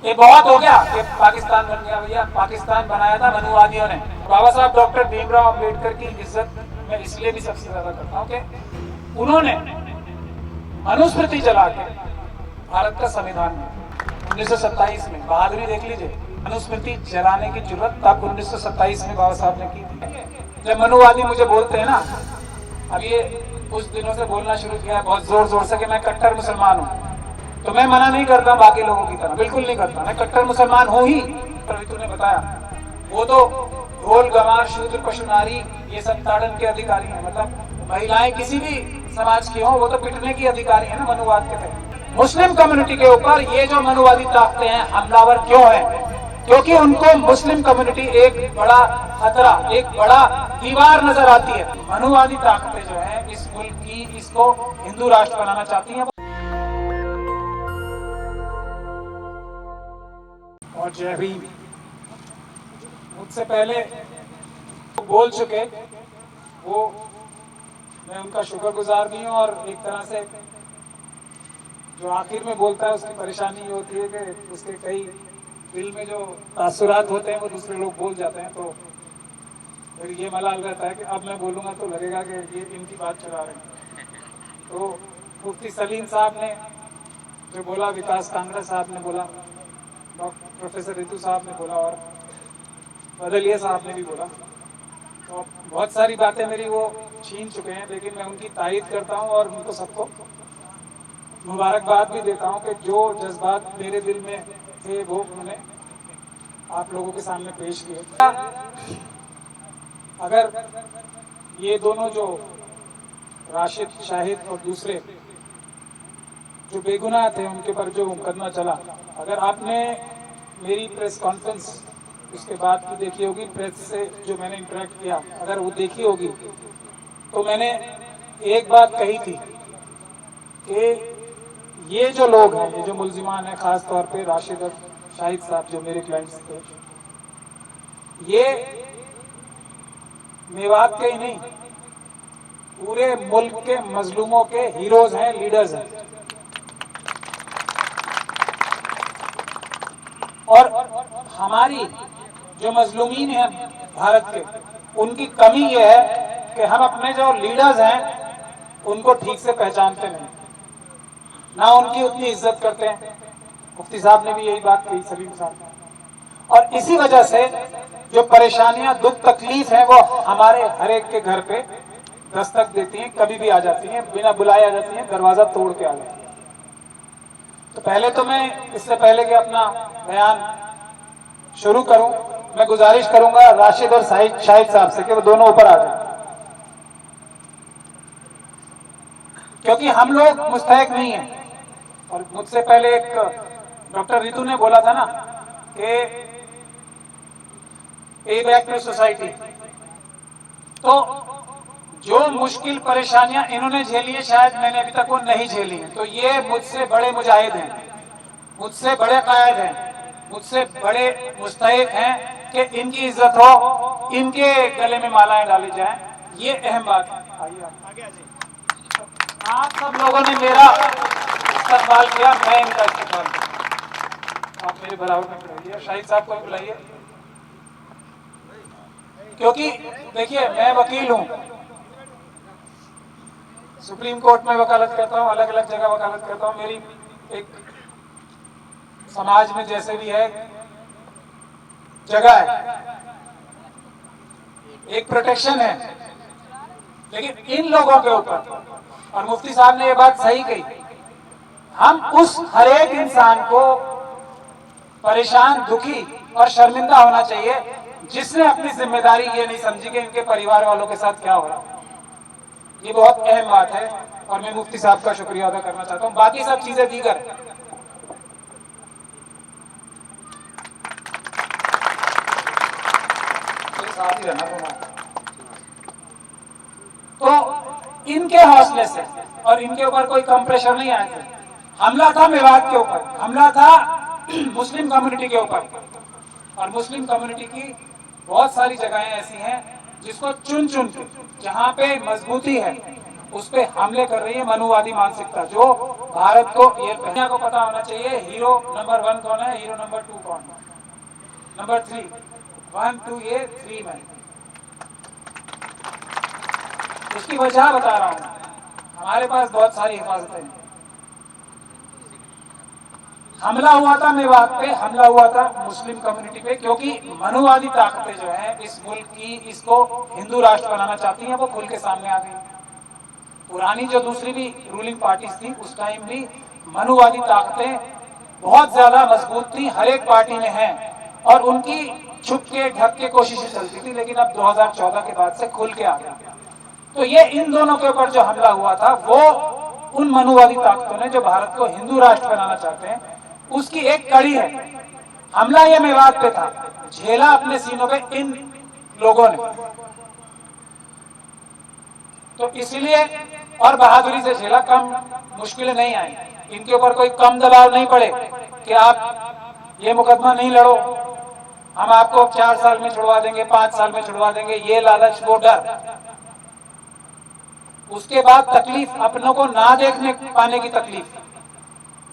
ये बहुत हो गया कि पाकिस्तान बन गया। भैया पाकिस्तान बनाया था मनुवादियों ने। बाबा साहब डॉक्टर भीमराव अंबेडकर की इज्जत मैं इसलिए भी सबसे ज्यादा करता हूँ कि उन्होंने मनुस्मृति जला के भारत का संविधान में 1927 में, बहादुरी देख लीजिए, मनुस्मृति जलाने की जरूरत तब 1927 में बाबा साहब ने की थी। जब मनुवादी मुझे बोलते हैं ना, अब ये कुछ दिनों से बोलना शुरू किया है बहुत जोर जोर से कि मैं कट्टर मुसलमान हूँ, तो मैं मना नहीं करता बाकी लोगों की तरह, बिल्कुल नहीं करता, मैं कट्टर मुसलमान हूँ ही। प्रभु ने बताया वो तो ढोल गवार शूद्र पशु नारी ये सब ताड़न के अधिकारी हैं, मतलब महिलाएं किसी भी समाज की हो वो तो पिटने की अधिकारी है ना मनुवाद के तहत। मुस्लिम कम्युनिटी के ऊपर ये जो मनुवादी ताकतें हैं हमलावर क्यों है? क्योंकि उनको मुस्लिम कम्युनिटी एक बड़ा खतरा, एक बड़ा दीवार नजर आती है। मनुवादी ताकतें जो है इस मुल्क की, इसको हिंदू राष्ट्र बनाना चाहती हैं। और जय भीम मुझसे पहले बोल चुके, वो मैं उनका शुक्रगुजार भी हूँ। और एक तरह से जो आखिर में बोलता है उसकी परेशानी ये होती है कि उसके कई दिल में जो तासुरात होते हैं वो दूसरे लोग बोल जाते हैं, तो फिर ये मलाल रहता है कि अब मैं बोलूँगा तो लगेगा कि ये इनकी बात चला रहे हैं। तो मुफ्ती सलीम साहब ने जो बोला, विकास कांगड़ा साहब ने बोला, प्रोफेसर रितु साहब ने बोला और बदलिया साहब ने भी बोला, तो बहुत सारी बातें मेरी वो छीन चुके हैं, लेकिन मैं उनकी तारीफ करता हूँ और उनको सबको मुबारकबाद भी देता हूँ कि जो जज्बात मेरे दिल में थे वो उन्होंने आप लोगों के सामने पेश किए। अगर ये दोनों जो राशिद शाहिद और दूसरे जो बेगुनाह थे उनके ऊपर जो मुकदमा चला, अगर आपने मेरी प्रेस कॉन्फ्रेंस उसके बाद की देखी होगी, प्रेस से जो मैंने इंटरेक्ट किया अगर वो देखी होगी, तो मैंने एक बात कही थी कि ये जो लोग हैं, ये जो मुल्जिमान हैं, खास तौर पे राशिद और शाहिद साहब जो मेरे क्लाइंट्स थे, ये मेवात के ही नहीं पूरे मुल्क के मजलूमों के हीरोज हैं, लीडर्स हैं। और हमारी जो मजलूमीन है भारत के, उनकी कमी यह है कि हम अपने जो लीडर्स हैं उनको ठीक से पहचानते नहीं, ना उनकी उतनी इज्जत करते हैं। मुफ्ती साहब ने भी यही बात कही, सलीम साहब। और इसी वजह से जो परेशानियां, दुख तकलीफ है वो हमारे हर एक के घर पे दस्तक देती हैं, कभी भी आ जाती हैं, बिना बुलाए आ जाती हैं, दरवाजा तोड़ के आ जाती हैं। तो पहले तो मैं इससे पहले कि अपना बयान शुरू करूं, मैं गुजारिश करूंगा राशिद और शाहिद साहब से कि वो दोनों ऊपर आ जाएं, क्योंकि हम लोग मुस्तहक नहीं हैं। और मुझसे पहले एक डॉक्टर रितु ने बोला था ना कि ए बैक टू सोसाइटी, तो जो मुश्किल परेशानियां इन्होंने झेली है शायद मैंने अभी तक वो नहीं झेली है। तो ये मुझसे बड़े मुजाहिद हैं, मुझसे बड़े कायद हैं, मुझसे बड़े मुस्तहिक हैं कि इनकी इज्जत हो, इनके गले में मालाएं डाली जाएं। ये अहम बात है। आप सब लोगों ने मेरा इस्तेमाल किया, मैं इनका इस्तेमाल किया। आप मेरे बराबर में खड़े, शाहिद साहब को बुलाइए, क्योंकि देखिए मैं वकील हूं, सुप्रीम कोर्ट में वकालत करता हूं, अलग अलग जगह वकालत करता हूं। मेरी एक समाज में जैसे भी है जगह है, एक प्रोटेक्शन है, लेकिन इन लोगों के ऊपर, और मुफ्ती साहब ने ये बात सही कही, हम उस हर एक इंसान को परेशान, दुखी और शर्मिंदा होना चाहिए जिसने अपनी जिम्मेदारी ये नहीं समझी कि इनके परिवार वालों के साथ क्या हो रहा है। ये बहुत अहम बात है और मैं मुफ्ती साहब का शुक्रिया अदा करना चाहता हूं। बाकी सब चीजें दीगर, साथ ही रहना तो इनके हौसले से और इनके ऊपर कोई कम प्रेशर नहीं आया था। हमला था मेवात के ऊपर, हमला था मुस्लिम कम्युनिटी के ऊपर, और मुस्लिम कम्युनिटी की बहुत सारी जगहें ऐसी हैं जिसको चुन चुन के, जहां पे मजबूती है, उस पे हमले कर रही है मनुवादी मानसिकता, जो भारत को, ये दुनिया को पता होना चाहिए हीरो नंबर 1 कौन है, हीरो नंबर 2 कौन है, नंबर 3, 1 2 ये 3 में। उसकी वजह बता रहा हूं, हमारे पास बहुत सारी हिफाजतें हैं। हमला हुआ था मेवात पे, हमला हुआ था मुस्लिम कम्युनिटी पे, क्योंकि मनुवादी ताकतें जो हैं इस मुल्क की, इसको हिंदू राष्ट्र बनाना चाहती हैं, वो खुल के सामने आ गई। पुरानी जो दूसरी भी रूलिंग पार्टीज थी उस टाइम भी मनुवादी ताकतें बहुत ज्यादा मजबूत थी, हर एक पार्टी में है, और उनकी छुप के ढक के कोशिशें चलती थी, लेकिन अब 2014 के बाद से खुल के आ गई। तो ये इन दोनों के ऊपर जो हमला हुआ था वो उन मनुवादी ताकतों ने जो भारत को हिंदू राष्ट्र बनाना चाहते हैं उसकी एक कड़ी है। हमला ये मेवात पे था, झेला अपने सीनों पे इन लोगों ने, तो इसलिए, और बहादुरी से झेला, कम मुश्किलें नहीं आई, इनके ऊपर कोई कम दबाव नहीं पड़े कि आप ये मुकदमा नहीं लड़ो, हम आपको 4 साल में छुड़वा देंगे, 5 साल में छुड़वा देंगे, ये लालच, वो डर। उसके बाद तकलीफ, अपनों को ना देखने पाने की तकलीफ,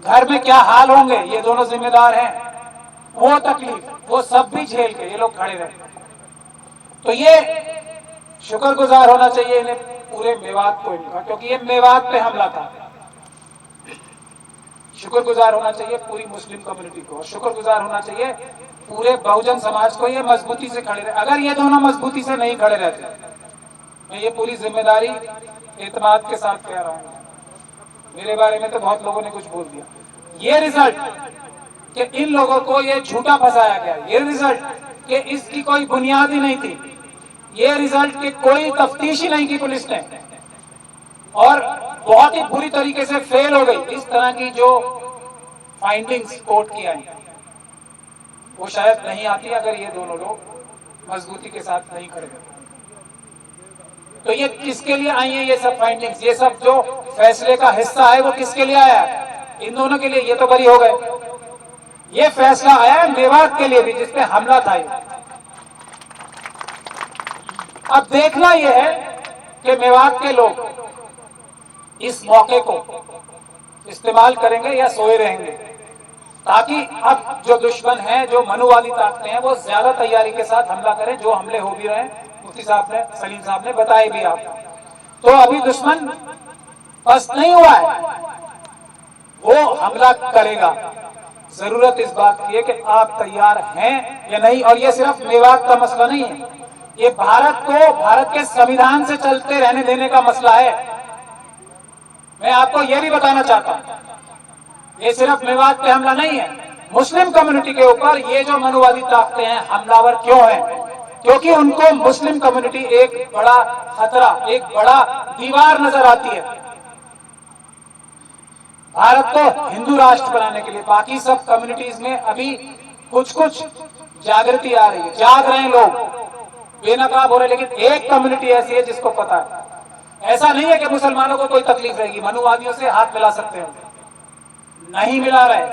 घर में क्या हाल होंगे, ये दोनों जिम्मेदार हैं, वो तकलीफ, वो सब भी झेल के ये लोग खड़े रहे। तो ये शुक्रगुजार होना चाहिए इन्हें, पूरे मेवात को इनका, क्योंकि ये मेवात पे हमला था। शुक्रगुजार होना चाहिए पूरी मुस्लिम कम्युनिटी को, और शुक्रगुजार होना चाहिए पूरे बहुजन समाज को, ये मजबूती से खड़े रहे। अगर ये दोनों मजबूती से नहीं खड़े रहते, मैं ये पूरी जिम्मेदारी एतमाद के साथ कह रहा हूं, मेरे बारे में तो बहुत लोगों ने कुछ बोल दिया, ये रिजल्ट कि इन लोगों को ये झूठा फंसाया गया, ये रिजल्ट कि इसकी कोई बुनियाद ही नहीं थी, ये रिजल्ट कि कोई तफ्तीश ही नहीं की पुलिस ने, और बहुत ही बुरी तरीके से फेल हो गई। इस तरह की जो फाइंडिंग्स कोर्ट की आई वो शायद नहीं आती अगर ये दोनों लोग मजबूती के साथ नहीं खड़े होते। तो ये किसके लिए आई है, ये सब फाइंडिंग्स, ये सब जो फैसले का हिस्सा है वो किसके लिए आया है, इन दोनों के लिए। ये तो बरी हो गए, ये फैसला आया है मेवात के लिए भी, जिसपे हमला था ये। अब देखना यह है कि मेवात के लोग इस मौके को इस्तेमाल करेंगे या सोए रहेंगे, ताकि अब जो दुश्मन है, जो मनुवादी ताकतें हैं, वो ज्यादा तैयारी के साथ हमला करें, जो हमले हो भी रहे हैं, मुफ्ती साहब ने, सलीम साहब ने बताए भी आपको। तो अभी दुश्मन पस्त नहीं हुआ है, वो हमला करेगा। जरूरत इस बात की है कि आप तैयार हैं या नहीं। और ये सिर्फ मेवात का मसला नहीं है, ये भारत को, भारत के संविधान से चलते रहने देने का मसला है। मैं आपको यह भी बताना चाहता हूं, ये सिर्फ मेवात पे हमला नहीं है, मुस्लिम कम्युनिटी के ऊपर ये जो मनुवादी ताकतें हैं हमलावर क्यों हैं? क्योंकि उनको मुस्लिम कम्युनिटी एक बड़ा खतरा, एक बड़ा दीवार नजर आती है भारत को हिंदू राष्ट्र बनाने के लिए। बाकी सब कम्युनिटीज में अभी कुछ कुछ जागृति आ रही है, जाग रहे हैं लोग, बेनकाब हो रहे, लेकिन एक कम्युनिटी ऐसी है जिसको पता है। ऐसा नहीं है कि मुसलमानों को कोई तकलीफ रहेगी, मनुवादियों से हाथ मिला सकते हैं, नहीं मिला रहे,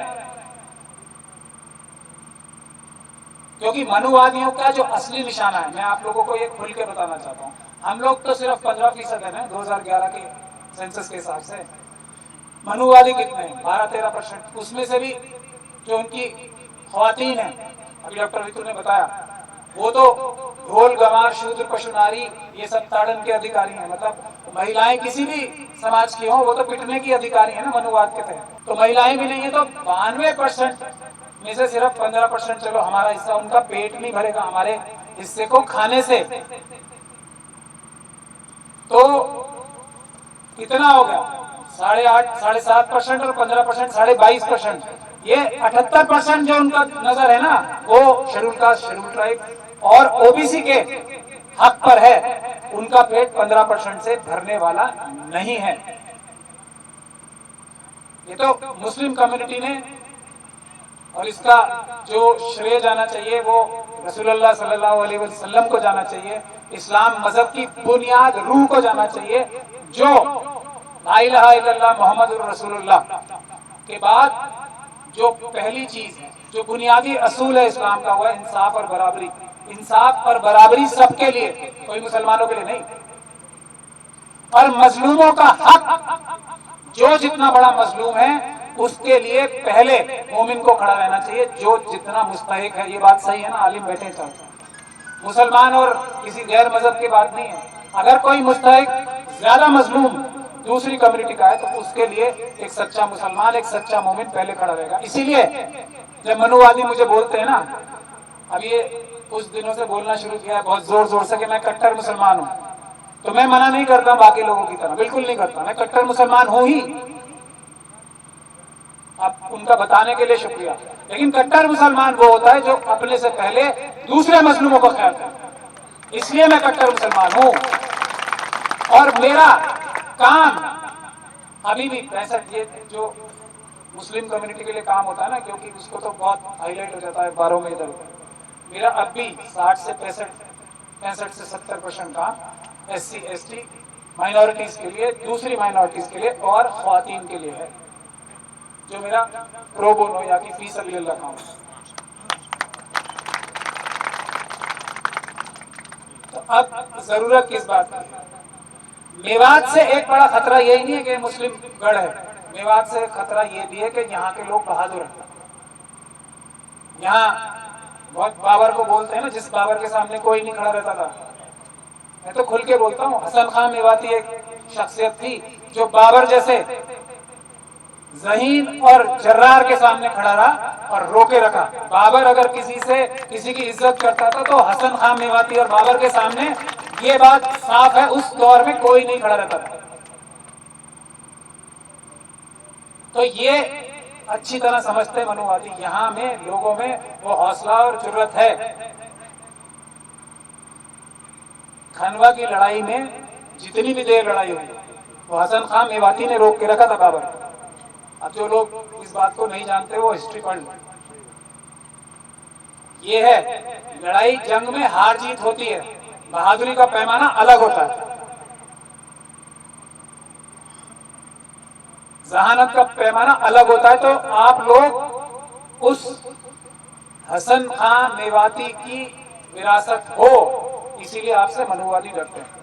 क्योंकि मनुवादियों का जो असली निशाना है, मैं आप लोगों को ये खुल के बताना चाहता हूं। हम लोग तो सिर्फ 15% है ना 2011 के सेंसस के हिसाब से, मनुवादी कितने हैं? 12-13%। उसमें से भी जो उनकी ख्वातीन है, अभी डॉक्टर ऋतु ने बताया, वो तो ढोल गंवार शूद्र पशु नारी ये सब ताड़न के अधिकारी हैं। मतलब महिलाएं किसी भी समाज की हो, वो तो पिटने की अधिकारी है ना मनुवाद के तहत। तो महिलाएं भी नहीं है, तो 92% में से सिर्फ 15%, चलो हमारा हिस्सा, उनका पेट नहीं भरेगा हमारे हिस्से को खाने से। तो कितना हो गया? 8.5, 7.5% और 15% 22%। ये 78% जो उनका नजर है ना, वो शेड्यूल कास्ट, शेड्यूल ट्राइब और ओबीसी के हक पर है। उनका पेट 15% से भरने वाला नहीं है। ये तो मुस्लिम कम्युनिटी ने, और इसका जो श्रेय जाना चाहिए वो रसूलुल्लाह सल्लल्लाहु अलैहि वसल्लम को जाना चाहिए, इस्लाम मजहब की बुनियाद रूह को जाना चाहिए, जो ला इलाहा इल्लल्लाह मुहम्मदुर रसूलुल्लाह के बाद जो पहली चीज है, जो बुनियादी असूल है इस्लाम का, हुआ इंसाफ और बराबरी। इंसाफ और बराबरी सबके लिए, कोई मुसलमानों के लिए नहीं। और मजलूमों का हक, जो जितना बड़ा मजलूम है उसके लिए पहले मोमिन को खड़ा रहना चाहिए, जो जितना मुस्तहिक है। ये बात सही है ना, आलिम बैठे चाहते, मुसलमान और किसी गैर मजहब की बात नहीं है। अगर कोई मुस्तहिक ज्यादा मजलूम दूसरी कम्युनिटी का है तो उसके लिए एक सच्चा मुसलमान, एक सच्चा मोमिन पहले खड़ा रहेगा। इसीलिए जब मनुवादी मुझे बोलते हैं ना, अब ये कुछ दिनों से बोलना शुरू किया है बहुत जोर जोर से कि मैं कट्टर मुसलमान हूं, तो मैं मना नहीं करता बाकी लोगों की तरह, बिल्कुल नहीं करता, मैं कट्टर मुसलमान हूं ही। अब उनका बताने के लिए शुक्रिया। लेकिन कट्टर मुसलमान वो होता है जो अपने से पहले दूसरे मजलूमों का ख्याल करे, इसलिए मैं कट्टर मुसलमान हूं। और मेरा काम अभी भी 65, ये जो मुस्लिम कम्युनिटी के लिए काम होता है ना, क्योंकि उसको तो बहुत हाईलाइट हो जाता है अखबारों में इधर उधर, मेरा अब भी 60 से 65 से 70% काम SC ST माइनॉरिटीज के लिए, दूसरी माइनॉरिटीज के लिए और ख्वातीन के लिए है, जो मेरा प्रो बोनो या कि फी सबिलिल्लाह काम है। तो अब जरूरत किस बात की है? मेवात से एक बड़ा खतरा यही नहीं है कि मुस्लिम गढ़ है, मेवात से खतरा यह भी है कि यहाँ के लोग बहादुर हैं। यहाँ बहुत बाबर को बोलते हैं ना, जिस बाबर के सामने कोई नहीं खड़ा रहता था, मैं तो खुल के बोलता हूँ, हसन खान मेवाती एक शख्सियत थी जो बाबर जैसे ज़हीन और जर्रार के सामने खड़ा रहा और रोके रखा। बाबर अगर किसी की इज्जत करता था तो हसन खान मेवाती और बाबर के सामने, ये बात साफ है, उस दौर में कोई नहीं खड़ा रहता था। तो ये अच्छी तरह समझते हैं मनुवादी, यहां में लोगों में वो हौसला और जुर्रत है। खनवा की लड़ाई में जितनी भी देर लड़ाई हुई, वो हसन खान मेवाती ने रोक के रखा था बाबर। अब जो लोग इस बात को नहीं जानते वो हिस्ट्री पढ़ लो। ये है लड़ाई, जंग में हार जीत होती है, बहादुरी का पैमाना अलग होता है, जहानत का पैमाना अलग होता है। तो आप लोग उस हसन खान मेवाती की विरासत हो, इसीलिए आपसे मनुवादी डरते हैं।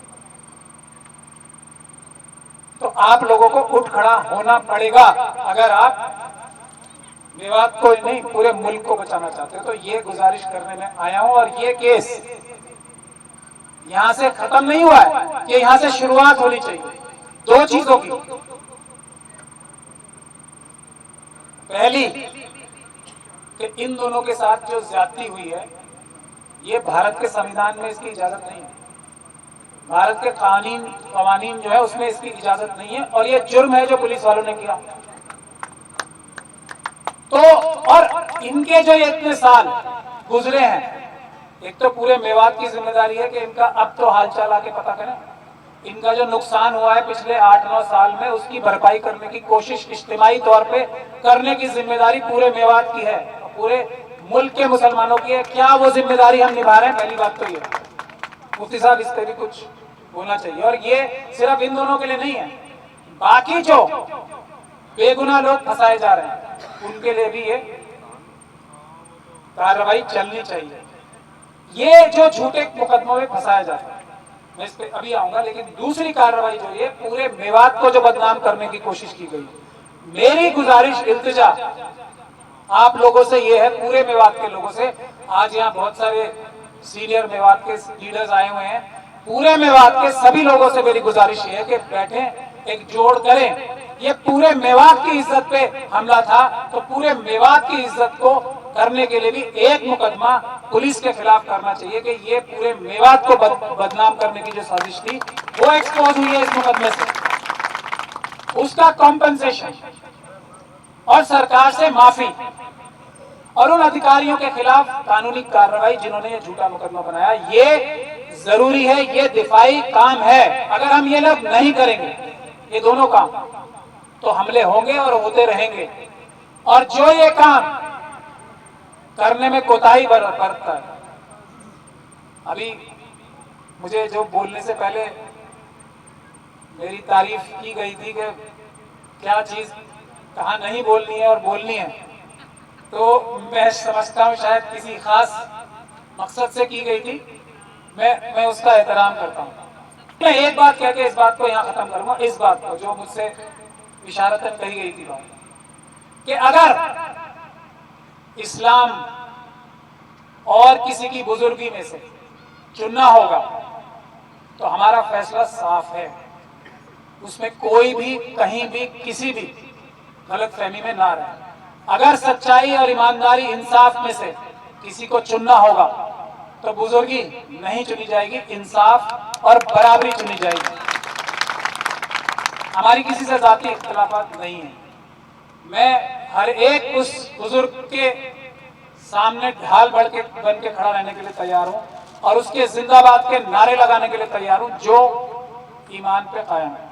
तो आप लोगों को उठ खड़ा होना पड़ेगा अगर आप मेवात को नहीं पूरे मुल्क को बचाना चाहते हो। तो ये गुजारिश करने में आया हूं। और ये केस यहां से खत्म नहीं हुआ है, कि यहां से शुरुआत होनी चाहिए दो चीजों की। पहली कि इन दोनों के साथ जो ज्यादती हुई है, ये भारत के संविधान में इसकी इजाजत नहीं है, भारत के कानून जो है उसमें इसकी इजाजत नहीं है, और ये जुर्म है जो पुलिस वालों ने किया। तो और इनके जो ये इतने साल गुजरे हैं, एक तो पूरे मेवात की जिम्मेदारी है कि इनका अब तो हालचाल आके पता करें, इनका जो नुकसान हुआ है पिछले 8-9 साल में, उसकी भरपाई करने की कोशिश इज्तिमाई तौर पे करने की जिम्मेदारी पूरे मेवात की है, पूरे मुल्क के मुसलमानों की है। क्या वो जिम्मेदारी हम निभा रहे हैं? पहली बात तो ये, मुफ्ती साहब इस पर भी कुछ बोलना चाहिए। और ये सिर्फ इन दोनों के लिए नहीं है, बाकी जो बेगुनाह लोग फंसाए जा रहे हैं उनके लिए भी ये कार्रवाई चलनी चाहिए। ये जो झूठे मुकदमों में फंसाया जाता है, मैं इस पे अभी आऊंगा, लेकिन दूसरी कार्रवाई जो ये पूरे मेवात को जो बदनाम करने की कोशिश की गई, मेरी गुजारिश इल्तिजा आप लोगों से ये है, पूरे मेवात के लोगों से, आज यहाँ बहुत सारे सीनियर मेवात के लीडर्स आए हुए हैं, पूरे मेवात के सभी लोगों से मेरी गुजारिश ये है कि बैठें, एक जोड़ करें। ये पूरे मेवात की इज्जत पे हमला था, तो पूरे मेवात की इज्जत को करने के लिए भी एक मुकदमा पुलिस के खिलाफ करना चाहिए कि ये पूरे मेवात को बदनाम करने की जो साजिश थी वो एक्सपोज हुई है इस मुकदमे से, उसका कॉम्पेंसेशन और सरकार से माफी, और उन अधिकारियों के खिलाफ कानूनी कार्रवाई जिन्होंने ये झूठा मुकदमा बनाया। ये जरूरी है, ये दिफाई काम है। अगर हम ये लोग नहीं करेंगे ये दोनों काम, तो हमले होंगे और होते रहेंगे। और जो ये काम करने में कोताही बरतता है, अभी मुझे जो बोलने से पहले मेरी तारीफ की गई थी कि क्या चीज कहाँ नहीं बोलनी है और बोलनी है, तो मैं समझता हूँ शायद किसी खास मकसद से की गई थी, मैं उसका एहतराम करता हूँ। मैं एक बात कह के इस बात को यहां खत्म करूंगा, इस बात को जो मुझसे इशारतन कही गई थी बात, कि अगर इस्लाम और किसी की बुजुर्गी में से चुनना होगा तो हमारा फैसला साफ है, उसमें कोई भी कहीं भी किसी भी गलतफहमी में ना रहे। अगर सच्चाई और ईमानदारी इंसाफ में से किसी को चुनना होगा तो बुजुर्गी नहीं चुनी जाएगी, इंसाफ और बराबरी चुनी जाएगी। हमारी किसी से जाती इख्तिलाफात नहीं है। मैं हर एक उस बुजुर्ग के सामने ढाल बन के खड़ा रहने के लिए तैयार हूं और उसके जिंदाबाद के नारे लगाने के लिए तैयार हूं जो ईमान पे कायम है।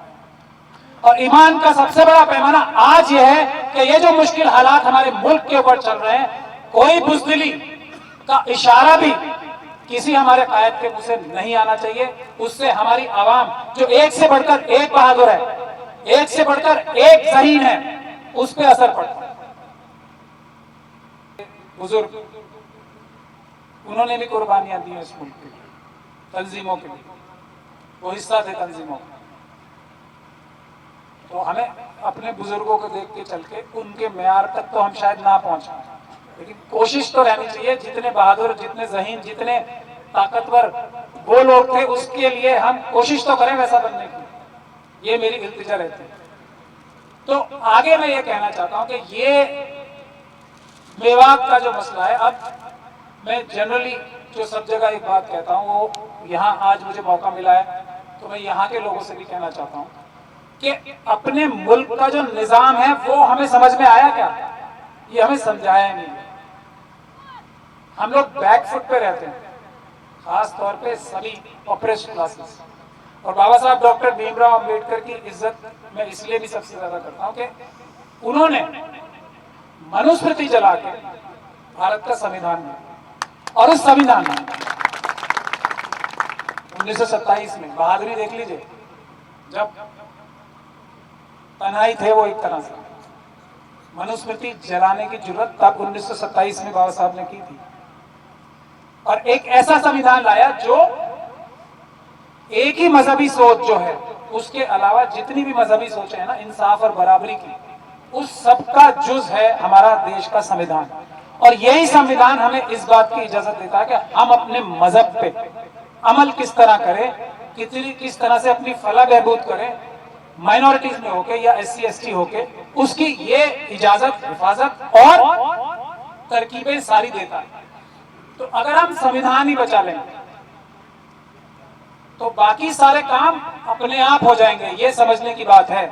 और ईमान का सबसे बड़ा पैमाना आज यह है कि ये जो मुश्किल हालात हमारे मुल्क के ऊपर चल रहे हैं, कोई बुज़दिली का इशारा भी किसी हमारे कायद के मुंह से नहीं आना चाहिए। उससे हमारी आवाम जो एक से बढ़कर एक बहादुर है, एक से बढ़कर एक ज़हीन है, उस पर असर पड़ता है। बुजुर्ग उन्होंने भी कुर्बानियां दी हैं इस मुल्क के लिए, तंजीमों के लिए, वो हिस्सा थे तंजीमों का। तो हमें अपने बुजुर्गों को देख के चल के उनके मेयार तक तो हम शायद ना पहुंच पाए, लेकिन कोशिश तो रहनी चाहिए। जितने बहादुर, जितने ज़हीन, जितने ताकतवर वो लोग थे, उसके लिए हम कोशिश तो करें वैसा बनने की। ये मेरी इल्तिजा रहती है। तो आगे मैं ये कहना चाहता हूं कि ये मेवात का जो मसला है, अब मैं जनरली जो सब जगह एक बात कहता हूं, वो यहाँ आज मुझे मौका मिला है तो मैं यहाँ के लोगों से भी कहना चाहता हूं कि अपने मुल्क का जो निजाम है वो हमें समझ में आया क्या, ये हमें समझाया नहीं। हम लोग बैकफुट पे रहते हैं, खास तौर पे सभी ऑपरेशन क्लासेस। और बाबा साहब डॉक्टर भीमराव अंबेडकर की इज्जत मैं इसलिए भी सबसे ज्यादा करता हूं कि उन्होंने मनुस्मृति जला के भारत का संविधान दिया। और उस संविधान में 1927 में बहादुरी देख लीजिए, जब तन्हाई थे वो, एक तरह से मनुस्मृति जलाने की जरूरत तब 1927 में बाबा साहब ने की थी। और एक ऐसा संविधान लाया जो एक ही मजहबी सोच जो है, उसके अलावा जितनी भी मजहबी सोच है ना, इंसाफ और बराबरी की, उस सब का जुज है हमारा देश का संविधान। और यही संविधान हमें इस बात की इजाजत देता है कि हम अपने मजहब पे अमल किस तरह करें, किस तरह से अपनी फलाह बहबूद करें, माइनॉरिटीज में होके या SC ST होके, उसकी ये इजाजत, हिफाजत और तरकीबें सारी देता है। तो अगर हम संविधान ही बचा लें तो बाकी सारे काम अपने आप हो जाएंगे, ये समझने की बात है।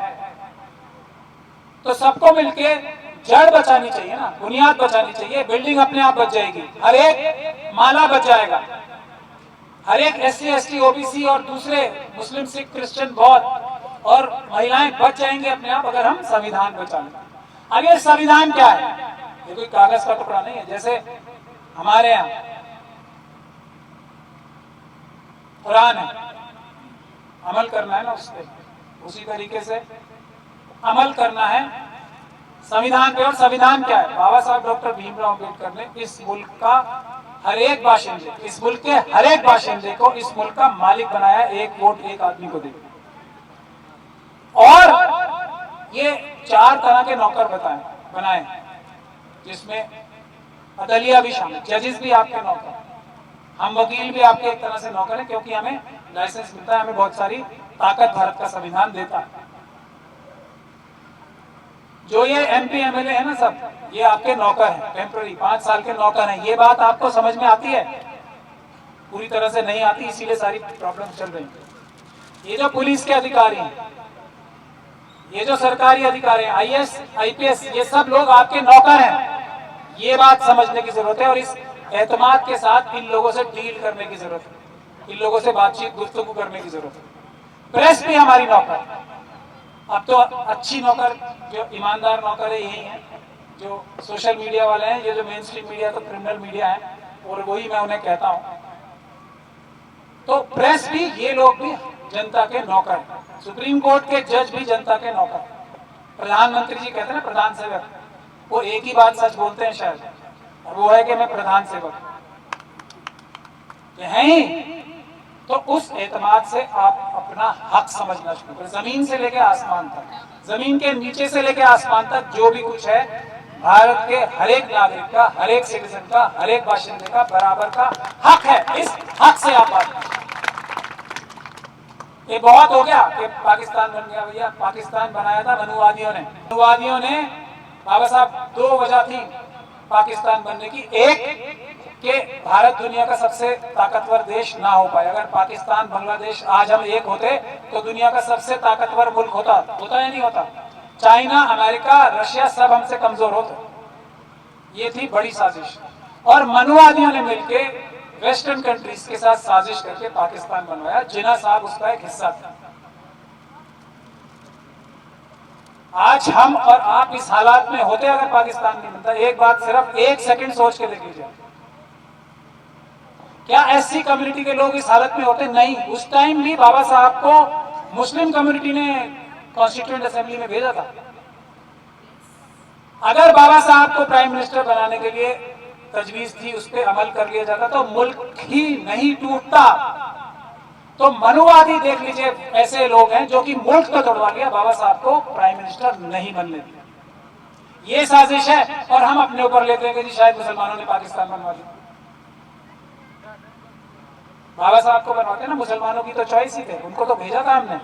तो सबको मिलके जड़ बचानी चाहिए ना, बुनियाद बचानी चाहिए, बिल्डिंग अपने आप बच जाएगी, हर एक माला बच जाएगा, हर एक SC ST OBC और दूसरे मुस्लिम, सिख, क्रिश्चियन, बौद्ध और महिलाएं बच जाएंगे अपने आप, अगर हम संविधान बचा लें। अब ये संविधान क्या है? ये कोई कागज का टुकड़ा नहीं है। जैसे हमारे यहाँ कुरान है, अमल करना है ना उस पे, उसी तरीके से अमल करना है संविधान पे। और संविधान क्या है? बाबा साहब डॉक्टर भीमराव अंबेडकर ने इस मुल्क का हर एक बाशिंदे, इस मुल्क के हर एक बाशिंदे को इस मुल्क का मालिक बनाया, एक वोट एक आदमी को देकर। और ये 4 तरह के नौकर बनाए, जिसमें अदलिया भी शामिल, जजेस भी आपके नौकर, हम वकील भी आपके एक तरह से नौकर हैं, क्योंकि हमें लाइसेंस मिलता है, हमें बहुत सारी ताकत भारत का संविधान देता है। जो ये MP MLA है ना, सब ये आपके नौकर हैं, टेम्पररी 5 साल के नौकर हैं। ये बात आपको समझ में आती है? पूरी तरह से नहीं आती, इसीलिए सारी प्रॉब्लम चल रही है। ये जो पुलिस के अधिकारी हैं, ये जो सरकारी अधिकारी हैं, IAS IPS, ये सब लोग आपके नौकर हैं। ये बात समझने की जरूरत है और इस एतमाद के साथ इन लोगों से डील करने की जरूरत है, इन लोगों से बातचीत, गुफ्तगू करने की जरूरत है। प्रेस भी हमारी नौकर, अब तो अच्छी नौकर, जो ईमानदार नौकर है यही है, जो सोशल मीडिया वाले हैं। ये जो मेन स्ट्रीम मीडिया तो क्रिमिनल मीडिया है, और वही मैं उन्हें कहता हूं। तो प्रेस भी, ये लोग भी जनता के नौकर, सुप्रीम कोर्ट के जज भी जनता के नौकर, प्रधानमंत्री जी कहते हैं ना प्रधान सेवक, वो एक ही बात सच बोलते हैं शायद, और वो है कि मैं प्रधान सेवक हैं ही। तो उस एतमाद से आप अपना हक समझना शुरू करें। जमीन से लेकर आसमान तक, जमीन के नीचे से लेकर आसमान तक जो भी कुछ है, भारत के हर एक नागरिक का, हर एक सिटीजन का, हर एक बाशिंदे का बराबर का हक है। इस हक से आप बात करें। ये बहुत हो गया कि पाकिस्तान बन गया। भैया, पाकिस्तान बनाया था मनुवादियों ने। मनुवादियों ने, बाबा साहब, दो वजह थी पाकिस्तान बनने की। एक कि भारत दुनिया का सबसे ताकतवर देश ना हो पाए। अगर पाकिस्तान, बांग्लादेश आज हम एक होते तो दुनिया का सबसे ताकतवर मुल्क होता या नहीं होता? चाइना, अमेरिका, रशिया सब हमसे कमजोर होते। ये थी बड़ी साजिश। और मनुवादियों ने मिलकर वेस्टर्न कंट्रीज के साथ साजिश करके पाकिस्तान बनवाया। जिन्ना साहब उसका एक हिस्सा था। आज हम और आप इस हालात में होते अगर पाकिस्तान नहीं बनता। एक बात सिर्फ एक सेकंड सोच के देख लीजिए, क्या एससी कम्युनिटी के लोग इस हालत में होते? नहीं। उस टाइम भी बाबा साहब को मुस्लिम कम्युनिटी ने कॉन्स्टिट्यूएंट असेंबली में भेजा था। अगर बाबा साहब को प्राइम मिनिस्टर बनाने के लिए तजवीज थी, उस पर अमल कर लिया जाता तो मुल्क ही नहीं टूटता। तो मनुवादी देख लीजिए, ऐसे लोग हैं जो कि मुल्क तो तोड़वा लिया, बाबा साहब को प्राइम मिनिस्टर नहीं बनने दिया। ये साजिश है और हम अपने ऊपर लेते हैं कि जी शायद मुसलमानों ने पाकिस्तान बनवा लिया। बाबा साहब को बनवाते ना, मुसलमानों की तो चॉइस ही थे, उनको तो भेजा था हमने,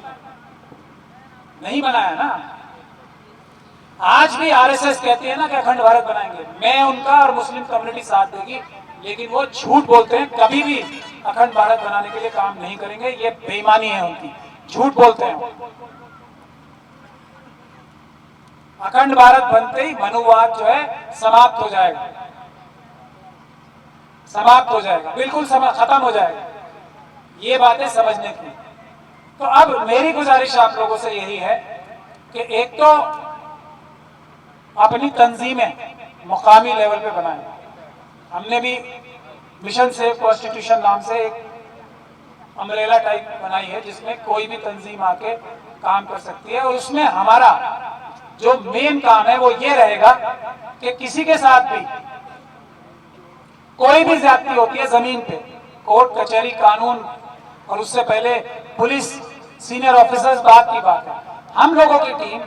नहीं बनाया ना। आज भी आरएसएस कहती है ना कि अखंड भारत बनाएंगे। मैं उनका और मुस्लिम कम्युनिटी साथ देगी, लेकिन वो झूठ बोलते हैं। कभी भी अखंड भारत बनाने के लिए काम नहीं करेंगे। ये बेईमानी है उनकी, झूठ बोलते हैं। अखंड भारत बनते ही मनुवाद जो है समाप्त हो जाएगा, समाप्त हो जाएगा, बिल्कुल खत्म हो जाएगा। ये बातें समझने की। तो अब मेरी गुजारिश आप लोगों से यही है कि एक तो अपनी तंजीमें मुकामी लेवल पे बनाएं। हमने भी मिशन सेव कॉन्स्टिट्यूशन नाम से एक अम्ब्रेला टाइप बनाई है, जिसमें कोई भी तंजीम आके काम कर सकती है। और उसमें हमारा जो मेन काम है वो ये रहेगा कि किसी के साथ भी कोई भी ज्यादती होती है जमीन पे, कोर्ट कचहरी कानून और उससे पहले पुलिस सीनियर ऑफिसर्स, बात की बात है। हम लोगों की टीम,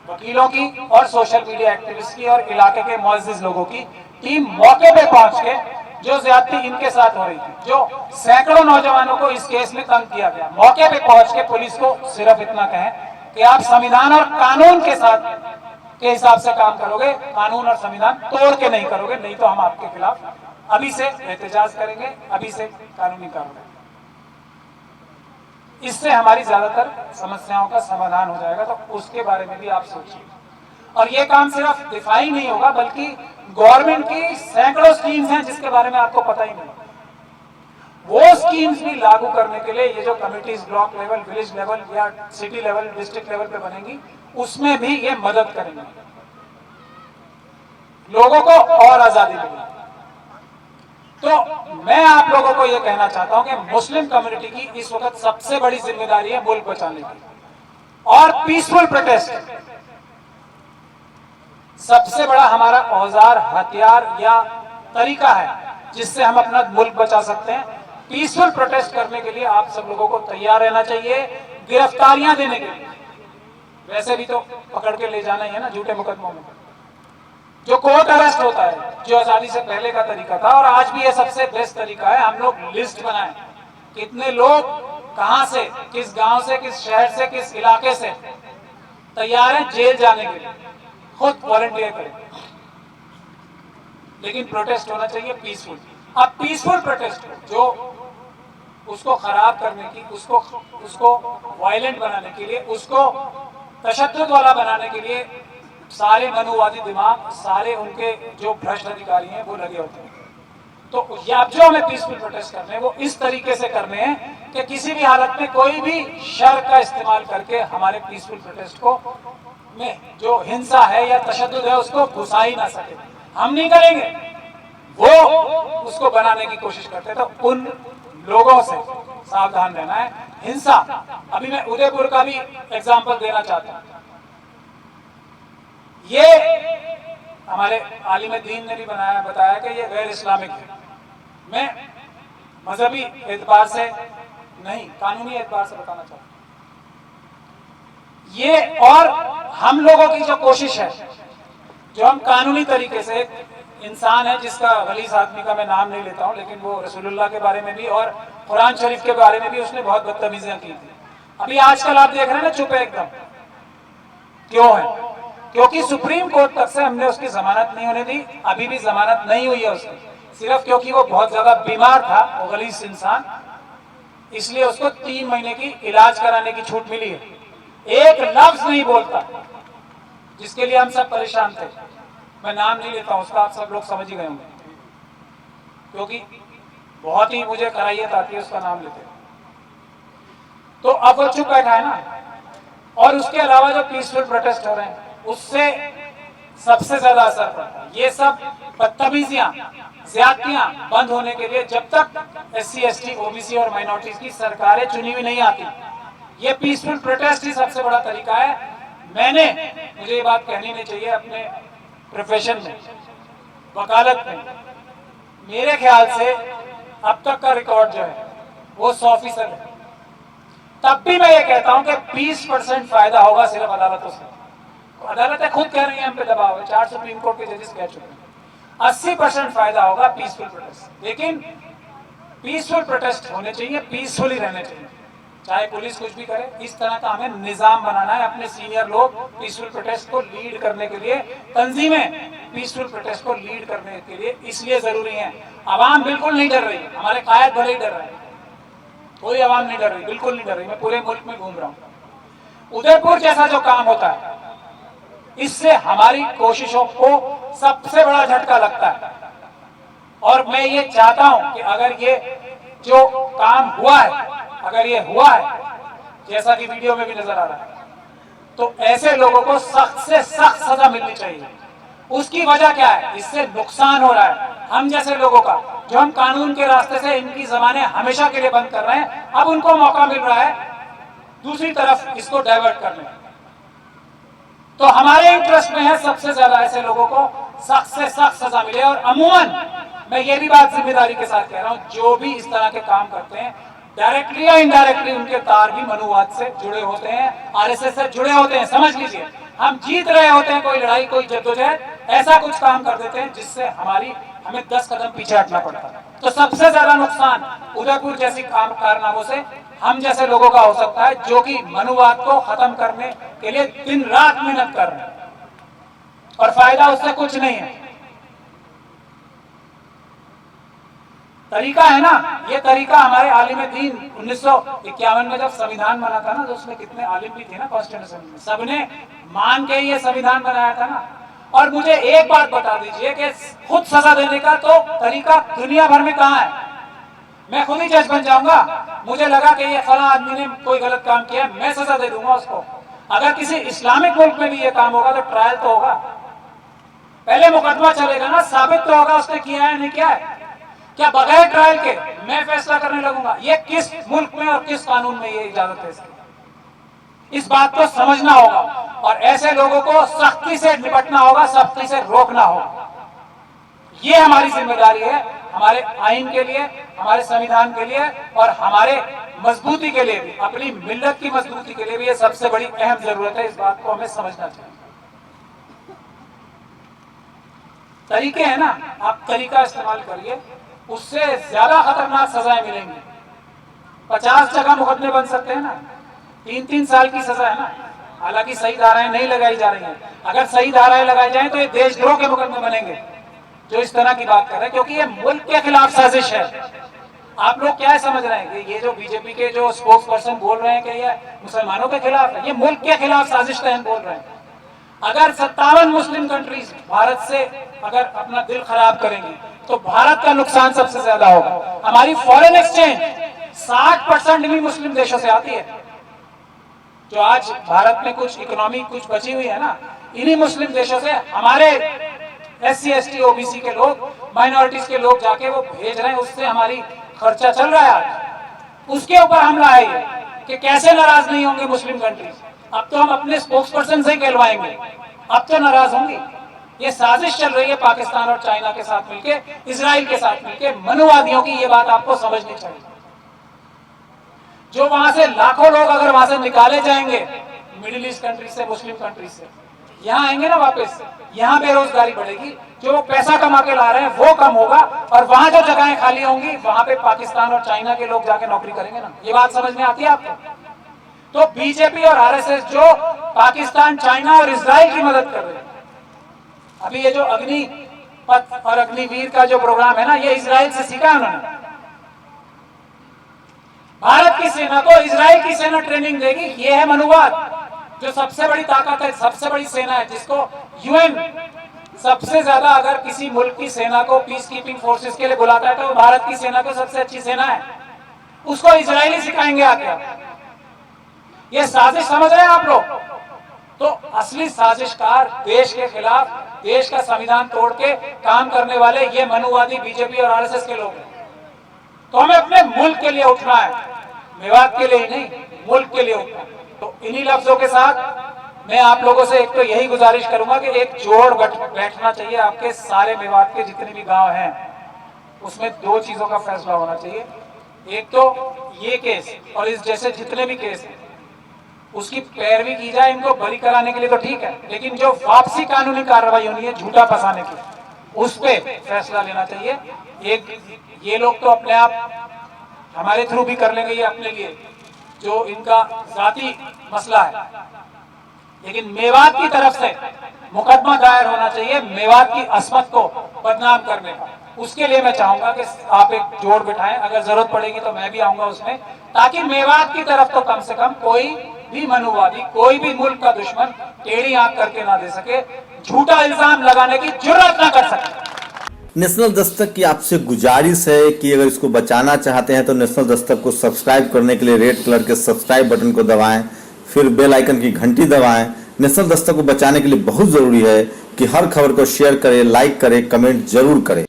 वकीलों की और सोशल मीडिया एक्टिविस्ट की और इलाके के मुअज़्ज़िज़ लोगों की टीम मौके पे पहुंच के, जो ज्यादती इनके साथ हो रही थी, जो सैकड़ों नौजवानों को इस केस में तंग किया गया, मौके पे पहुंच के पुलिस को सिर्फ इतना कहें कि आप संविधान और कानून के साथ के हिसाब से काम करोगे, कानून और संविधान तोड़ के नहीं करोगे, नहीं तो हम आपके खिलाफ अभी से एहतजाज करेंगे, अभी से कानूनी कार्रवाई। इससे हमारी ज्यादातर समस्याओं का समाधान हो जाएगा। तो उसके बारे में भी आप सोचिए। और ये काम सिर्फ दिफाई नहीं होगा, बल्कि गवर्नमेंट की सैकड़ों स्कीम्स हैं जिसके बारे में आपको पता ही नहीं। वो स्कीम्स भी लागू करने के लिए ये जो committees block level, village level या सिटी लेवल, डिस्ट्रिक्ट लेवल पे बनेंगी, उसमें भी ये मदद करेंगे, लोगों को और आजादी मिलेगी। तो मैं आप लोगों को यह कहना चाहता हूं कि मुस्लिम कम्युनिटी की इस वक्त सबसे बड़ी जिम्मेदारी है मुल्क बचाने की, और पीसफुल प्रोटेस्ट सबसे बड़ा हमारा औजार, हथियार या तरीका है जिससे हम अपना मुल्क बचा सकते हैं। पीसफुल प्रोटेस्ट करने के लिए आप सब लोगों को तैयार रहना चाहिए। गिरफ्तारियां देने के लिए, वैसे भी तो पकड़ के ले जाना ही है ना झूठे मुकदमों में। जो कोर्ट अरेस्ट होता है, जो आजादी से पहले का तरीका था और आज भी ये सबसे बेस्ट तरीका है। हम लोग लिस्ट बनाएं, कितने लोग कहां से, किस गांव से, किस शहर से, किस इलाके से तैयार हैं जेल जाने के लिए, खुद वॉलंटियर करें। लेकिन प्रोटेस्ट होना चाहिए पीसफुल। अब पीसफुल प्रोटेस्ट जो उसको खराब करने की, उसको वायलेंट बनाने के लिए, उसको तशद्दुद वाला बनाने के लिए सारे मनुवादी दिमाग, सारे उनके जो भ्रष्ट अधिकारी हैं वो लगे होते हैं। तो अब जो हमें पीसफुल प्रोटेस्ट करने हैं वो इस तरीके से करने हैं कि किसी भी हालत में कोई भी शर का इस्तेमाल करके हमारे पीसफुल प्रोटेस्ट को में जो हिंसा है या तशद्दुद है उसको घुसा ही ना सके। हम नहीं करेंगे, वो उसको बनाने की कोशिश करते। तो उन लोगों से सावधान रहना है। हिंसा, अभी मैं उदयपुर का भी एग्जाम्पल देना चाहता हूं। ये हमारे आलिम दीन ने भी बताया कि ये गैर इस्लामिक है। मैं मजहबी एतबार से नहीं, कानूनी एतबार से बताना चाहता हूं ये। और हम लोगों की जो कोशिश है, जो हम कानूनी तरीके से, एक इंसान है जिसका गलीस आदमी का मैं नाम नहीं लेता हूं, लेकिन वो रसूलुल्लाह के बारे में भी और कुरान शरीफ के बारे में भी उसने बहुत बदतमीजियां की थी। अभी आजकल आप देख रहे हैं ना, चुप है एकदम। क्यों है? क्योंकि सुप्रीम कोर्ट तक से हमने उसकी जमानत नहीं होने दी, अभी भी जमानत नहीं हुई है उसकी, सिर्फ क्योंकि वो बहुत ज्यादा बीमार था, वो गलीस इंसान, इसलिए उसको 3 महीने की इलाज कराने की छूट मिली है। एक लफ्ज नहीं बोलता, जिसके लिए हम सब परेशान थे। मैं नाम नहीं लेता हूं उसका, आप सब लोग समझ ही गए होंगे, क्योंकि बहुत ही मुझे कराहियत आती है उसका नाम लेते। तो अब वो चुप बैठा है ना। और उसके अलावा जो पीसफुल प्रोटेस्ट हो रहे हैं, उससे सबसे ज्यादा असर पड़ता है। ये सब बदतमीजियां, ज्यादतियां बंद होने के लिए जब तक SC ST OBC और माइनॉरिटीज की सरकारें चुनी हुई नहीं आती, ये पीसफुल प्रोटेस्ट ही सबसे बड़ा तरीका है। मुझे ये बात कहनी नहीं चाहिए, अपने प्रोफेशन में, वकालत में, मेरे ख्याल से अब तक का रिकॉर्ड जो है वो 100% है। तब भी मैं ये कहता हूं कि 20% फायदा होगा सिर्फ अदालतों से। अदालतें खुद कह रही हैं हम पे दबाव है, 4 सुप्रीम कोर्ट के जजेस कह चुके हैं। 80% फायदा होगा पीसफुल प्रोटेस्ट। लेकिन पीसफुल प्रोटेस्ट होने चाहिए, पीसफुल ही रहने चाहिए, चाहे पुलिस कुछ भी करे। इस तरह का हमें निजाम बनाना है। अपने सीनियर लोग पीसफुल प्रोटेस्ट को लीड करने के लिए, तंजीमें पीसफुल प्रोटेस्ट को लीड करने के लिए इसलिए जरूरी है। आवाम बिल्कुल नहीं डर रही है, हमारे कायद भले ही डर रहे हैं, कोई आवाम नहीं डर रही, बिल्कुल नहीं डर रही। मैं पूरे मुल्क में घूम रहा हूं। उदयपुर जैसा जो काम होता है, इससे हमारी कोशिशों को सबसे बड़ा झटका लगता है। और मैं ये चाहता हूं कि अगर ये जो काम हुआ है, अगर ये हुआ है जैसा कि वीडियो में भी नजर आ रहा है, तो ऐसे लोगों को सख्त से सख्त सजा मिलनी चाहिए। उसकी वजह क्या है? इससे नुकसान हो रहा है हम जैसे लोगों का, जो हम कानून के रास्ते से इनकी जमाने हमेशा के लिए बंद कर रहे हैं। अब उनको मौका मिल रहा है दूसरी तरफ इसको डाइवर्ट करने। तो हमारे इंटरेस्ट में है सबसे ज्यादा ऐसे लोगों को सख्त से सख्त सजा मिले। और अमूमन मैं ये भी बात जिम्मेदारी के साथ कह रहा हूं, जो भी इस तरह के काम करते हैं, डायरेक्टली या इनडायरेक्टली उनके तार भी मनुवाद से जुड़े होते हैं, RSS से जुड़े होते हैं। समझ लीजिए, हम जीत रहे होते हैं कोई लड़ाई, कोई जद्दोजहद, ऐसा कुछ काम कर देते हैं जिससे हमें 10 कदम पीछे हटना पड़ता है। तो सबसे ज्यादा नुकसान उदयपुर जैसी कारनामों से हम जैसे लोगों का हो सकता है, जो कि मनुवाद को खत्म करने के लिए दिन रात मेहनत कर रहे हैं, और फायदा उससे कुछ नहीं है। तरीका है ना, ये तरीका हमारे आलिम दीन 1951 में जब संविधान बना था ना, तो उसमें कितने आलिम भी थे ना कॉन्स्टिट्यूशन में, सबने मान के ये संविधान बनाया था ना। और मुझे एक बात बता दीजिए कि खुद सजा देने का तो तरीका दुनिया भर में कहां है? मैं खुद ही जज बन जाऊंगा, मुझे लगा कि ये फला आदमी ने कोई गलत काम किया, मैं सजा दे दूंगा उसको। अगर किसी इस्लामिक मुल्क में भी ये काम होगा तो ट्रायल तो होगा, पहले मुकदमा चलेगा ना, साबित तो होगा उसने किया है नहीं किया है। क्या बगैर ट्रायल के मैं फैसला करने लगूंगा? ये किस मुल्क में और किस कानून में ये इजाजत है इसकी? इस बात को समझना होगा और ऐसे लोगों को सख्ती से निपटना होगा, सख्ती से रोकना होगा। ये हमारी जिम्मेदारी है, हमारे आइन के लिए, हमारे संविधान के लिए और हमारे मजबूती के लिए भी, अपनी मिल्लत की मजबूती के लिए भी ये सबसे बड़ी अहम जरूरत है। इस बात को हमें समझना चाहिए। तरीके हैं ना, आप तरीका इस्तेमाल करिए, उससे ज्यादा खतरनाक सजाएं मिलेंगी। 50 जगह मुकदमे बन सकते हैं ना, 3-3 साल की सजा है ना। हालांकि सही धाराएं नहीं लगाई जा रही हैं। अगर सही धाराएं लगाई जाएं तो ये देशद्रोह के मुकदमे बनेंगे जो इस तरह की बात कर रहे हैं, क्योंकि ये मुल्क के खिलाफ साजिश है। आप लोग क्या समझ रहे हैं कि ये जो बीजेपी के जो स्पोक्स पर्सन बोल रहे हैं कि ये मुसलमानों के खिलाफ है? ये मुल्क के खिलाफ साजिश तहत बोल रहे हैं। अगर 57 मुस्लिम कंट्रीज भारत से अगर अपना दिल खराब करेंगी तो भारत का नुकसान सबसे ज्यादा होगा। हमारी फॉरेन एक्सचेंज 60% भी मुस्लिम देशों से आती है। जो आज भारत में कुछ इकोनॉमी कुछ बची हुई है ना, इन्हीं मुस्लिम देशों से हमारे SC ST OBC के लोग, माइनॉरिटीज के लोग जाके वो भेज रहे हैं, उससे हमारी खर्चा चल रहा है। उसके ऊपर हमला है ये कि कैसे नाराज नहीं होंगे मुस्लिम कंट्रीज। अब तो हम अपने स्पोक्स पर्सन से ही कहलवाएंगे, अब तो नाराज होंगी। ये साजिश चल रही है पाकिस्तान और चाइना के साथ मिलके, इजराइल के साथ मिलके, मनुवादियों की। ये बात आपको समझनी चाहिए। जो वहां से लाखों लोग अगर वहां से निकाले जाएंगे मिडिल ईस्ट कंट्री से, मुस्लिम कंट्री से, यहाँ आएंगे ना वापस, यहाँ बेरोजगारी बढ़ेगी, जो वो पैसा कमा के ला रहे हैं वो कम होगा, और वहां जो जगहें खाली होंगी वहां पे पाकिस्तान और चाइना के लोग जाके नौकरी करेंगे ना। ये बात समझ में आती है आपको? तो बीजेपी और आरएसएस जो पाकिस्तान, चाइना और इजराइल की मदद कर रहे हैं, अभी ये जो अग्निपथ और अग्निवीर का जो प्रोग्राम है ना, ये इजराइल से सीखा है उन्होंने। भारत की सेना को इजराइल की सेना ट्रेनिंग देगी, ये है मनुवाद। जो सबसे बड़ी ताकत है, सबसे बड़ी सेना है, जिसको यूएन सबसे ज्यादा अगर किसी मुल्क की सेना को पीस कीपिंग फोर्सेस के लिए बुलाता है तो भारत की सेना को सबसे अच्छी सेना है, उसको इजरायली सिखाएंगे आके। ये साजिश समझ रहे हैं आप लोग? तो असली साजिशकार देश के खिलाफ, देश का संविधान तोड़ के काम करने वाले ये मनुवादी बीजेपी और आरएसएस के लोग हैं। तो हमें अपने मुल्क के लिए उठना है, मेवात के लिए ही नहीं, मुल्क के लिए उठना है। तो इन्हीं लफ्जों के साथ मैं आप लोगों से एक तो यही गुजारिश करूंगा कि एक जोड़ बैठना चाहिए। आपके सारे मेवात के जितने भी गांव हैं उसमें दो चीजों का फैसला होना चाहिए। एक तो ये केस और इस जैसे जितने भी केस हैं उसकी पैरवी की जाए, इनको बरी कराने के लिए तो ठीक है, लेकिन जो वापसी कानूनी कार्रवाई होनी है झूठा फंसाने की, उस पे फैसला लेना चाहिए। एक ये लोग तो अपने आप हमारे थ्रू भी कर लेंगे ये अपने लिए, जो इनका जाती मसला है, लेकिन मेवात की तरफ से मुकदमा दायर होना चाहिए मेवात की अस्मत को बदनाम करने का। उसके लिए मैं चाहूंगा कि आप एक जोड़ बिठाएं, अगर जरूरत पड़ेगी तो मैं भी आऊंगा उसमें, ताकि मेवात की तरफ तो कम से कम कोई भी मनुवादी, कोई भी मुल्क का दुश्मन टेढ़ी आंख करके ना दे सके, झूठा इल्जाम लगाने की जुर्रत ना कर सके। नेशनल दस्तक की आपसे गुजारिश है कि अगर इसको बचाना चाहते हैं तो नेशनल दस्तक को सब्सक्राइब करने के लिए रेड कलर के सब्सक्राइब बटन को दबाएं, फिर बेल आइकन की घंटी दबाएं। नेशनल दस्तक को बचाने के लिए बहुत जरूरी है कि हर खबर को शेयर करें, लाइक करें, कमेंट जरूर करें।